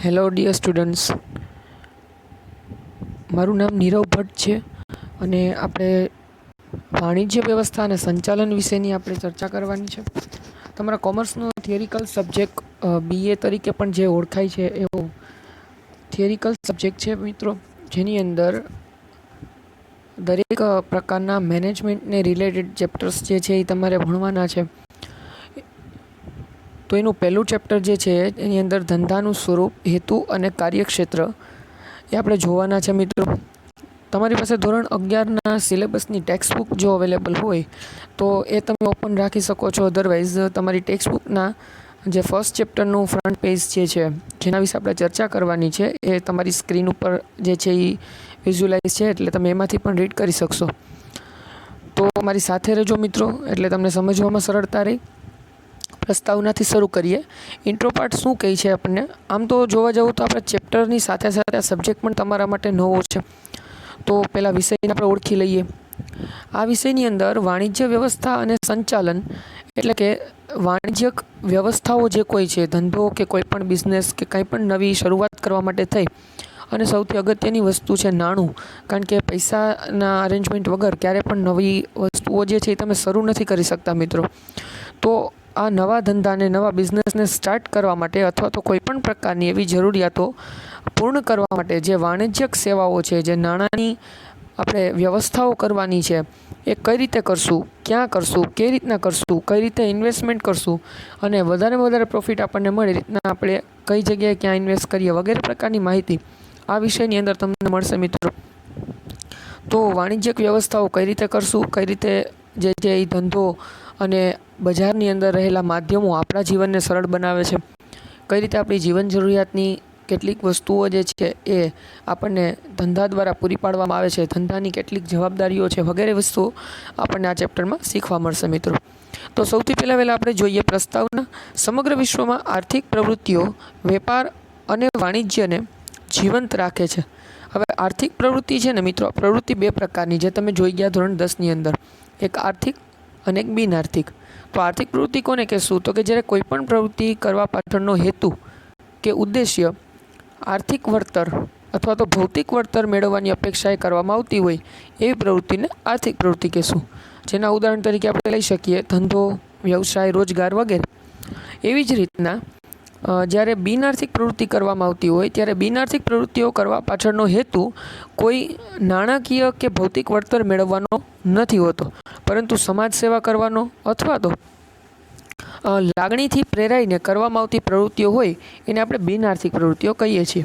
Hello dear students, મારું નામ નીરવ ભટ્ટ છે અને આપણે વાણિજ્ય વ્યવસ્થા અને સંચાલન વિશેની આપણે ચર્ચા કરવાની છે. તમારા કોમર્સનો થિયરિકલ સબ્જેક્ટ BA તરીકે પણ જે ઓળખાય છે એવો થિયરિકલ સબ્જેક્ટ છે મિત્રો, જેની અંદર દરેક પ્રકારના મેનેજમેન્ટને રિલેટેડ ચેપ્ટર્સ જે છે એ તમારે ભણવાના છે. તો એનું પહેલું ચેપ્ટર જે છે એની અંદર ધંધાનું સ્વરૂપ, હેતુ અને કાર્યક્ષેત્ર એ આપણે જોવાના છે મિત્રો. તમારી પાસે ધોરણ 11ના સિલેબસની ટેક્સ્ટ બુક જો અવેલેબલ હોય તો એ તમે ઓપન રાખી શકો છો. અધરવાઇઝ તમારી ટેક્સ્ટ બુકના જે ફર્સ્ટ ચેપ્ટરનું ફ્રન્ટ પેજ જે છે જેના વિશે આપણે ચર્ચા કરવાની છે એ તમારી સ્ક્રીન ઉપર જે છે એ વિઝ્યુલાઇઝ છે, એટલે તમે એમાંથી પણ રીડ કરી શકશો. તો મારી સાથે રહેજો મિત્રો, એટલે તમને સમજવામાં સરળતા રહે. પ્રસ્તાવનાથી શરૂ કરીએ. ઇન્ટ્રો પાર્ટ શું કહે છે આપણને? આમ તો જોવા જવું તો આપણે ચેપ્ટરની સાથે સાથે આ સબ્જેક્ટ પણ તમારા માટે નવો છે. તો પહેલાં વિષયને આપણે ઓળખી લઈએ. આ વિષયની અંદર વાણિજ્ય વ્યવસ્થા અને સંચાલન, એટલે કે વાણિજ્યક વ્યવસ્થાઓ જે કોઈ છે, ધંધો કે કોઈ પણ બિઝનેસ કે કંઈ પણ નવી શરૂઆત કરવા માટે થઈ અને સૌથી અગત્યની વસ્તુ છે નાણું. કારણ કે પૈસાના અરેન્જમેન્ટ વગર ક્યારે પણ નવી વસ્તુઓ જે છે એ તમે શરૂ નથી કરી શકતા મિત્રો. તો આ નવા ધંધાને, નવા બિઝનેસને સ્ટાર્ટ કરવા માટે અથવા તો કોઈ પણ પ્રકારની એવી જરૂરિયાતો પૂર્ણ કરવા માટે જે વાણિજ્યક સેવાઓ છે, જે નાણાંની આપણે વ્યવસ્થાઓ કરવાની છે, એ કઈ રીતે કરશું, ક્યાં કરશું, કઈ રીતના કરશું, કઈ રીતે ઇન્વેસ્ટમેન્ટ કરશું અને વધારેમાં વધારે પ્રોફિટ આપણને મળે રીતના આપણે કઈ જગ્યાએ ક્યાં ઇન્વેસ્ટ કરીએ વગેરે પ્રકારની માહિતી આ વિષયની અંદર તમને મળશે મિત્રો. તો વાણિજ્યક વ્યવસ્થાઓ કઈ રીતે કરશું, કઈ રીતે જે છે એ ધંધો અને બજારની અંદર રહેલા માધ્યમો આપણા જીવનને સરળ બનાવે છે, કઈ રીતે આપણી જીવન જરૂરિયાતની કેટલીક વસ્તુઓ જે છે એ આપણને ધંધા દ્વારા પૂરી પાડવામાં આવે છે, ધંધાની કેટલીક જવાબદારીઓ છે વગેરે વસ્તુઓ આપણને આ ચેપ્ટરમાં શીખવા મળશે મિત્રો. તો સૌથી પહેલાં આપણે જોઈએ પ્રસ્તાવના. સમગ્ર વિશ્વમાં આર્થિક પ્રવૃત્તિઓ વેપાર અને વાણિજ્યને જીવંત રાખે છે. હવે આર્થિક પ્રવૃત્તિ છે ને મિત્રો, પ્રવૃત્તિ બે પ્રકારની જે તમે જોઈ ગયા ધોરણ 10ની અંદર, એક આર્થિક અને એક બિન આર્થિક. તો આર્થિક પ્રવૃત્તિ કોને કહેશું? તો કે જ્યારે કોઈ પણ પ્રવૃત્તિ કરવા પાછળનો હેતુ કે ઉદ્દેશ્ય આર્થિક વળતર અથવા તો ભૌતિક વળતર મેળવવાની અપેક્ષાએ કરવામાં આવતી હોય એવી પ્રવૃત્તિને આર્થિક પ્રવૃત્તિ કહેશું. જેના ઉદાહરણ તરીકે આપણે લઈ શકીએ ધંધો, વ્યવસાય, રોજગાર વગેરે. એવી જ રીતના જ્યારે બિનઆર્થિક પ્રવૃત્તિ કરવામાં આવતી હોય ત્યારે બિનઆર્થિક પ્રવૃત્તિઓ કરવા પાછળનો હેતુ કોઈ નાણાકીય કે ભૌતિક વળતર મેળવવાનો નથી હોતો, પરંતુ સમાજ સેવા કરવાનો અથવા તો લાગણીથી પ્રેરાઈને કરવામાં આવતી પ્રવૃત્તિઓ હોય એને આપણે બિનઆર્થિક પ્રવૃત્તિઓ કહીએ છીએ.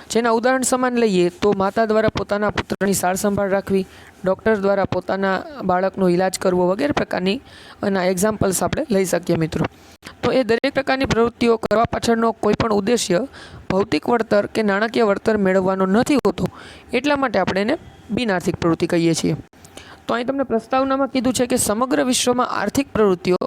જેના ઉદાહરણ સમાન લઈએ તો માતા દ્વારા પોતાના પુત્રની સાર સંભાળ રાખવી, ડૉક્ટર દ્વારા પોતાના બાળકનો ઈલાજ કરવો વગેરે પ્રકારની એના એક્ઝામ્પલ્સ આપણે લઈ શકીએ મિત્રો. તો એ દરેક પ્રકારની પ્રવૃત્તિઓ કરવા પાછળનો કોઈ પણ ઉદ્દેશ્ય ભૌતિક વળતર કે નાણાકીય વળતર મેળવવાનો નથી હોતો, એટલા માટે આપણે એને બિનઆર્થિક પ્રવૃત્તિ કહીએ છીએ. તો અહીં તમને પ્રસ્તાવનામાં કીધું છે કે સમગ્ર વિશ્વમાં આર્થિક પ્રવૃત્તિઓ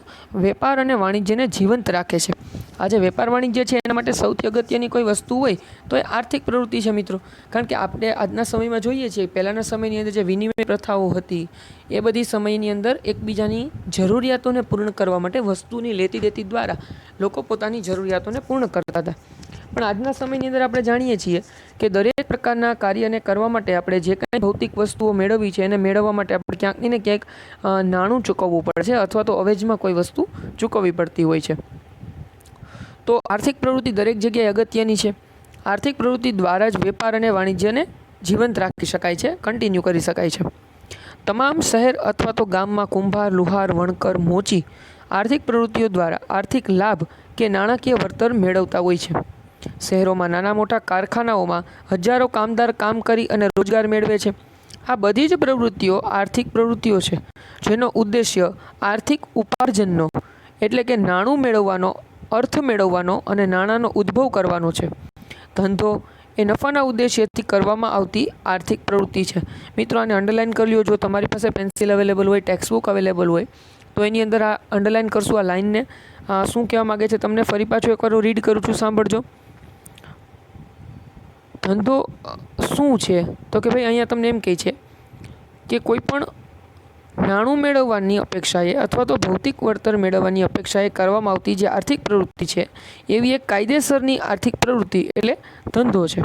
વેપાર અને વાણિજ્યને જીવંત રાખે છે. આ જે વેપાર વાણિજ્ય છે એના માટે સૌથી અગત્યની કોઈ વસ્તુ હોય તો એ આર્થિક પ્રવૃત્તિ છે મિત્રો. કારણ કે આપણે આજના સમયમાં જોઈએ છીએ, પહેલાંના સમયની અંદર જે વિનિમય પ્રથાઓ હતી એ બધી સમયની અંદર એકબીજાની જરૂરિયાતોને પૂર્ણ કરવા માટે વસ્તુની લેતી દેતી દ્વારા લોકો પોતાની જરૂરિયાતોને પૂર્ણ કરતા હતા. પણ આજના સમયની અંદર આપણે જાણીએ છીએ કે દરેક પ્રકારના કાર્યને કરવા માટે આપણે જે કાંઈ ભૌતિક વસ્તુઓ મેળવવી છે એને મેળવવા માટે આપણે ક્યાંક ને ક્યાંક નાણું ચૂકવવું પડે છે અથવા તો અવેજમાં કોઈ વસ્તુ ચૂકવવી પડતી હોય છે. તો આર્થિક પ્રવૃત્તિ દરેક જગ્યાએ અગત્યની છે. આર્થિક પ્રવૃત્તિ દ્વારા જ વેપાર અને વાણિજ્યને જીવંત રાખી શકાય છે, કન્ટિન્યુ કરી શકાય છે. તમામ શહેર અથવા તો ગામમાં કુંભાર, લુહાર, વણકર, મોચી આર્થિક પ્રવૃત્તિઓ દ્વારા આર્થિક લાભ કે નાણાકીય વળતર મેળવતા હોય છે. શહેરોમાં નાના મોટા કારખાનાઓમાં હજારો કામદાર કામ કરી અને રોજગાર મેળવે છે. આ બધી જ પ્રવૃત્તિઓ આર્થિક પ્રવૃત્તિઓ છે, જેનો ઉદ્દેશ્ય આર્થિક ઉપાર્જનનો એટલે કે નાણું મેળવવાનો, અર્થ મેળવવાનો અને નાણાંનો ઉદ્ભવ કરવાનો છે. ધંધો એ નફાના ઉદ્દેશ્યથી કરવામાં આવતી આર્થિક પ્રવૃત્તિ છે. મિત્રો આને અંડરલાઇન કરી લો. જો તમારી પાસે પેન્સિલ અવેલેબલ હોય, ટેક્સ્ટબુક અવેલેબલ હોય તો એની અંદર આ અંડરલાઇન કરશું આ લાઇનને. શું કહેવા માગે છે તમને ફરી પાછું એકવાર રીડ કરું છું, સાંભળજો. ધંધો શું છે? તો કે ભાઈ અહીંયા તમને એમ કહે છે કે કોઈ પણ નાણું મેળવવાની અપેક્ષાએ અથવા તો ભૌતિક વળતર મેળવવાની અપેક્ષાએ કરવામાં આવતી જે આર્થિક પ્રવૃત્તિ છે એવી એક કાયદેસરની આર્થિક પ્રવૃત્તિ એટલે ધંધો છે.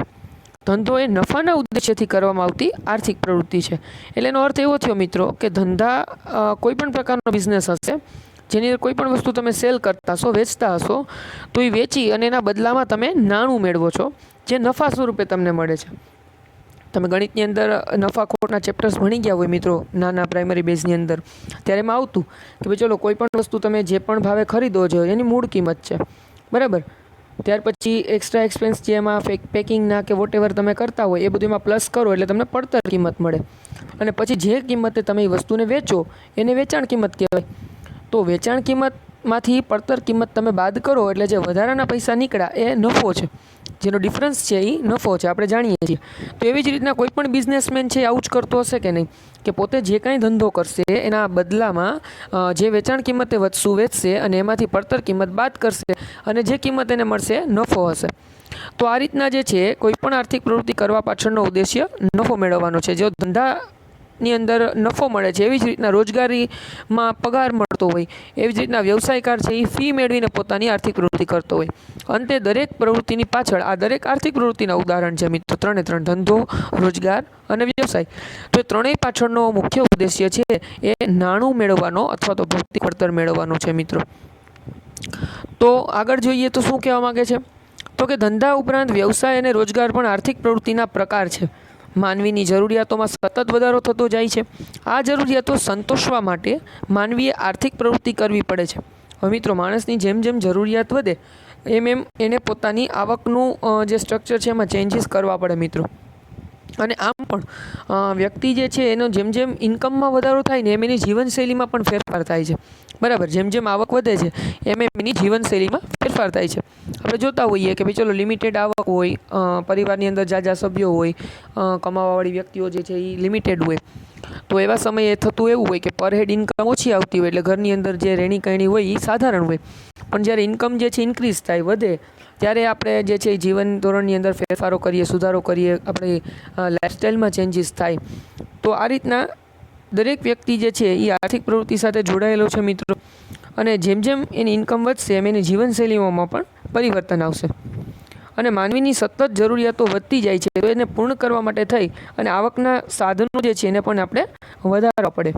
ધંધો એ નફાના ઉદ્દેશ્યથી કરવામાં આવતી આર્થિક પ્રવૃત્તિ છે. એટલે એનો અર્થ એવો થયો મિત્રો કે ધંધા કોઈ પણ પ્રકારનો બિઝનેસ હશે જેની અંદર કોઈ પણ વસ્તુ તમે સેલ કરતા હશો, વેચતા હશો, તો એ વેચી અને એના બદલામાં તમે નાણું મેળવો છો જે નફા સ્વરૂપે તમને મળે છે. તમે ગણિતની અંદર નફાખોટના ચેપ્ટર્સ ભણી ગયા હોય મિત્રો નાના પ્રાઇમરી બેઝની અંદર, ત્યારે એમાં આવતું કે ભાઈ ચલો કોઈ પણ વસ્તુ તમે જે પણ ભાવે ખરીદો છો એની મૂળ કિંમત છે, બરાબર. ત્યાર પછી એક્સ્ટ્રા એક્સપેન્સ જે એમાં પેકિંગના કે વોટેવર તમે કરતા હોય એ બધું એમાં પ્લસ કરો એટલે તમને પડતર કિંમત મળે. અને પછી જે કિંમતે તમે એ વસ્તુને વેચો એને વેચાણ કિંમત કહેવાય. તો વેચાણ કિંમતમાંથી પડતર કિંમત તમે બાદ કરો એટલે જે વધારાના પૈસા નીકળ્યા એ નફો છે, જેનો ડિફરન્સ છે એ નફો છે, આપણે જાણીએ છીએ. તો એવી જ રીતના કોઈ પણ બિઝનેસમેન છે આવું જ કરતો હશે કે નહીં, કે પોતે જે કાંઈ ધંધો કરશે એના બદલામાં જે વેચાણ કિંમતે વસ્તુ વેચશે અને એમાંથી પડતર કિંમત બાદ કરશે અને જે કિંમત એને મળશે નફો હશે. તો આ રીતના જે છે કોઈ પણ આર્થિક પ્રવૃત્તિ કરવા પાછળનો ઉદ્દેશ્ય નફો મેળવવાનો છે. જો ધંધાની અંદર નફો મળે છે એવી જ રીતના રોજગારીમાં પગાર મળતો હોય એવી જ રીતના વ્યવસાયકાર છે એ ફી મેળવીને પોતાની આર્થિક પ્રવૃત્તિ કરતો હોય. અંતે દરેક પ્રવૃત્તિની પાછળ આ દરેક આર્થિક પ્રવૃત્તિના ઉદાહરણ છે મિત્રો, 3 એ 3: ધંધો, રોજગાર અને વ્યવસાય. તો એ ત્રણેય પાછળનો મુખ્ય ઉદ્દેશ્ય છે એ નાણું મેળવવાનો અથવા તો ભૌતિક વળતર મેળવવાનો છે મિત્રો. તો આગળ જોઈએ તો શું કહેવા માગે છે, તો કે ધંધા ઉપરાંત વ્યવસાય અને રોજગાર પણ આર્થિક પ્રવૃત્તિના પ્રકાર છે. માનવીની જરૂરિયાતોમાં સતત વધારો થતો જાય છે. આ જરૂરિયાતો સંતોષવા માટે માનવીએ આર્થિક પ્રવૃત્તિ કરવી પડે છે. હવે મિત્રો માણસની જેમ જેમ જરૂરિયાત વધે એમ એમ એને પોતાની આવકનું જે સ્ટ્રક્ચર છે એમાં ચેન્જીસ કરવા પડે મિત્રો. અને આમ પણ વ્યક્તિ જે છે એનો જેમ જેમ ઇન્કમમાં વધારો થાય ને એમ એની જીવનશૈલીમાં પણ ફેરફાર થાય છે, બરાબર. જેમ જેમ આવક વધે છે એમ એની જીવનશૈલીમાં ફેરફાર થાય છે. આપણે જોતા હોઈએ કે ભાઈ ચલો લિમિટેડ આવક હોય, પરિવારની અંદર જાજા સભ્યો હોય, કમાવાવાળી વ્યક્તિઓ જે છે એ લિમિટેડ હોય, તો એવા સમયે થતું એવું હોય કે પર હેડ ઇન્કમ ઓછી આવતી હોય એટલે ઘરની અંદર જે રહેણી કહેણી હોય એ સાધારણ હોય. પણ જ્યારે ઇન્કમ જે છે ઇન્ક્રીઝ થાય, વધે, ત્યારે આપણે જે છે એ જીવન ધોરણની અંદર ફેરફારો કરીએ, સુધારો કરીએ, આપણે લાઇફસ્ટાઈલમાં ચેન્જીસ થાય. તો આ રીતના દરેક વ્યક્તિ જે છે એ આર્થિક પ્રવૃત્તિ સાથે જોડાયેલો છે મિત્રો. અને જેમ જેમ એની ઇન્કમ વધશે એમ એની જીવનશૈલીઓમાં પણ પરિવર્તન આવશે. અને માનવીની સતત જરૂરિયાતો વધતી જાય છે તો એને પૂર્ણ કરવા માટે થઈ અને આવકના સાધનો જે છે એને પણ આપણે વધારવા પડે.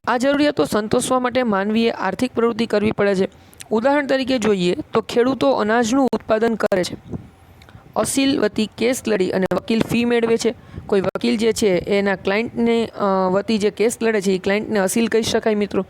આ જરૂરિયાતો સંતોષવા માટે માનવીએ આર્થિક પ્રવૃત્તિ કરવી પડે છે. ઉદાહરણ તરીકે જોઈએ તો ખેડૂતો અનાજનું ઉત્પાદન કરે છે, અસીલ વતી કેસ લડી અને વકીલ ફી મેળવે છે. કોઈ વકીલ જે છે એના ક્લાયન્ટને વતી જે કેસ લડે છે એ ક્લાયન્ટને અસીલ કહી શકાય મિત્રો.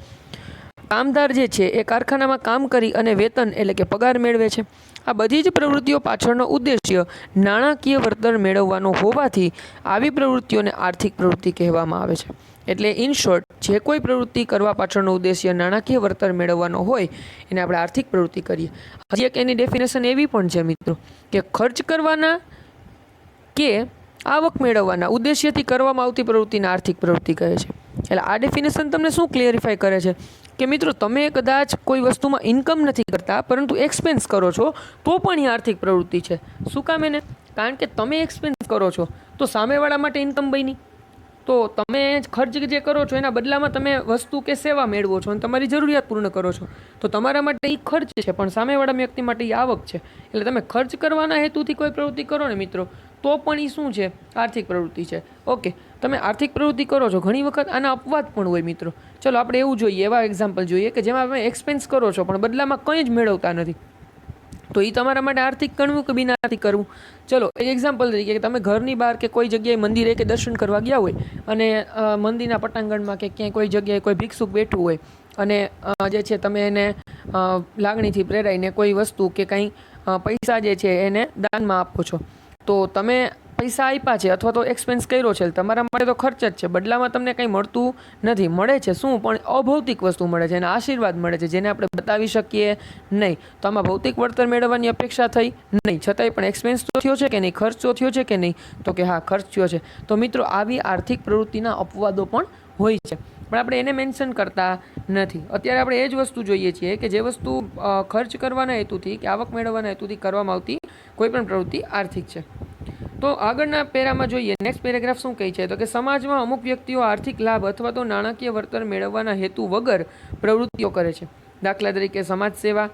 કામદાર જે છે એ કારખાનામાં કામ કરી અને વેતન એટલે કે પગાર મેળવે છે. આ બધી જ પ્રવૃત્તિઓ પાછળનો ઉદ્દેશ્ય નાણાકીય વળતર મેળવવાનો હોવાથી આવી પ્રવૃત્તિઓને આર્થિક પ્રવૃત્તિ કહેવામાં આવે છે. એટલે ઇન શોર્ટ, જે કોઈ પ્રવૃત્તિ કરવા પાછળનો ઉદ્દેશ્ય નાણાકીય વળતર મેળવવાનો હોય એને આપણે આર્થિક પ્રવૃત્તિ કરીએ. હજી એક એની ડેફિનેશન એવી પણ છે મિત્રો કે ખર્ચ કરવાના કે આવક મેળવવાના ઉદ્દેશ્યથી કરવામાં આવતી પ્રવૃત્તિને આર્થિક પ્રવૃત્તિ કહે છે. એટલે આ ડેફિનેશન તમને શું ક્લિયરિફાય કરે છે કે મિત્રો તમે કદાચ કોઈ વસ્તુમાં ઇન્કમ નથી કરતા પરંતુ એક્સપેન્સ કરો છો તો પણ એ આર્થિક પ્રવૃત્તિ છે. શું કામ એને? કારણ કે તમે એક્સપેન્સ કરો છો તો સામેવાળા માટે ઇન્કમ બની, તો તમે ખર્ચ જે કરો છો એના બદલામાં તમે વસ્તુ કે સેવા મેળવો છો અને તમારી જરૂરિયાત પૂર્ણ કરો છો, તો તમારા માટે એ ખર્ચ છે પણ સામેવાળા વ્યક્તિ માટે એ આવક છે. એટલે તમે ખર્ચ કરવાના હેતુથી કોઈ પ્રવૃત્તિ કરો ને મિત્રો તો પણ એ શું છે? આર્થિક પ્રવૃત્તિ છે. ઓકે, તમે આર્થિક પ્રવૃત્તિ કરો છો. ઘણી વખત આના અપવાદ પણ હોય મિત્રો. ચલો આપણે એવું જોઈએ, એવા એક્ઝામ્પલ જોઈએ કે જેમાં તમે એક્સપેન્સ કરો છો પણ બદલામાં કંઈ જ મેળવતા નથી, તો એ તમારા માટે આર્થિક ગણવું કે બિન આર્થિક કરવું? ચલો એક એક્ઝામ્પલ તરીકે કે તમે ઘરની બહાર કે કોઈ જગ્યાએ મંદિરે કે દર્શન કરવા ગયા હોય અને મંદિરના પટાંગણમાં કે ક્યાંય કોઈ જગ્યાએ કોઈ ભિક્ષુક બેઠું હોય અને જે છે તમે એને લાગણીથી પ્રેરાઈને કોઈ વસ્તુ કે કંઈ પૈસા જે છે એને દાનમાં આપો છો. તો તમે પૈસા આપ્યા છે અથવા તો એક્સપેન્સ કર્યો છે, તમારા માટે તો ખર્ચ જ છે, બદલામાં તમને કંઈ મળતું નથી. મળે છે શું? પણ અભૌતિક વસ્તુ મળે છે, એના આશીર્વાદ મળે છે જેને આપણે બતાવી શકીએ નહીં. તો આમાં ભૌતિક વળતર મેળવવાની અપેક્ષા થઈ નહીં, છતાંય પણ એક્સપેન્સ તો થયો છે કે નહીં, ખર્ચ તો થયો છે કે નહીં? તો કે હા, ખર્ચ થયો છે. તો મિત્રો આવી આર્થિક પ્રવૃત્તિના અપવાદો પણ હોય છે પણ આપણે એને મેન્શન કરતા નથી. અત્યારે આપણે એ જ વસ્તુ જોઈએ છીએ કે જે વસ્તુ ખર્ચ કરવાના હેતુથી કે આવક મેળવવાના હેતુથી કરવામાં આવતી કોઈ પણ પ્રવૃત્તિ આર્થિક છે. તો આગળના પેરામાં જોઈએ, નેક્સ્ટ પેરેગ્રાફ શું કહે છે, તો કે સમાજમાં અમુક વ્યક્તિઓ આર્થિક લાભ અથવા તો નાણાકીય વળતર મેળવવાના હેતુ વગર પ્રવૃત્તિઓ કરે છે. દાખલા તરીકે સમાજ સેવા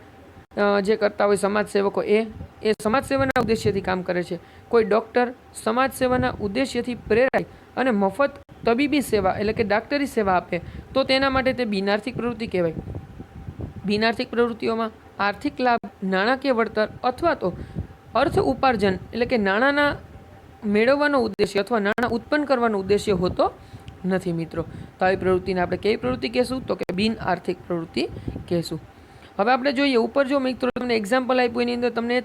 જે કરતા હોય સમાજ સેવકો એ સમાજ સેવાના ઉદ્દેશ્યથી કામ કરે છે. કોઈ ડૉક્ટર સમાજ સેવાના ઉદ્દેશ્યથી પ્રેરાય અને મફત તબીબી સેવા એટલે કે ડાક્ટરી સેવા આપે તો તેના માટે તે બિનઆર્થિક પ્રવૃત્તિ કહેવાય. બિનઆર્થિક પ્રવૃત્તિઓમાં આર્થિક લાભ, નાણાકીય વળતર અથવા તો અર્થ ઉપાર્જન એટલે કે નાણાંના મેળવવાનો ઉદ્દેશ્ય અથવા નાણાં ઉત્પન્ન કરવાનો ઉદ્દેશ્ય હોતો નથી મિત્રો. તો આવી પ્રવૃત્તિને આપણે કેવી પ્રવૃત્તિ કહેશું, તો કે બિન આર્થિક પ્રવૃત્તિ કહેશું. હવે આપણે જોઈએ ઉપર જો મિત્રો તમને એક્ઝામ્પલ આપ્યું એની અંદર તમને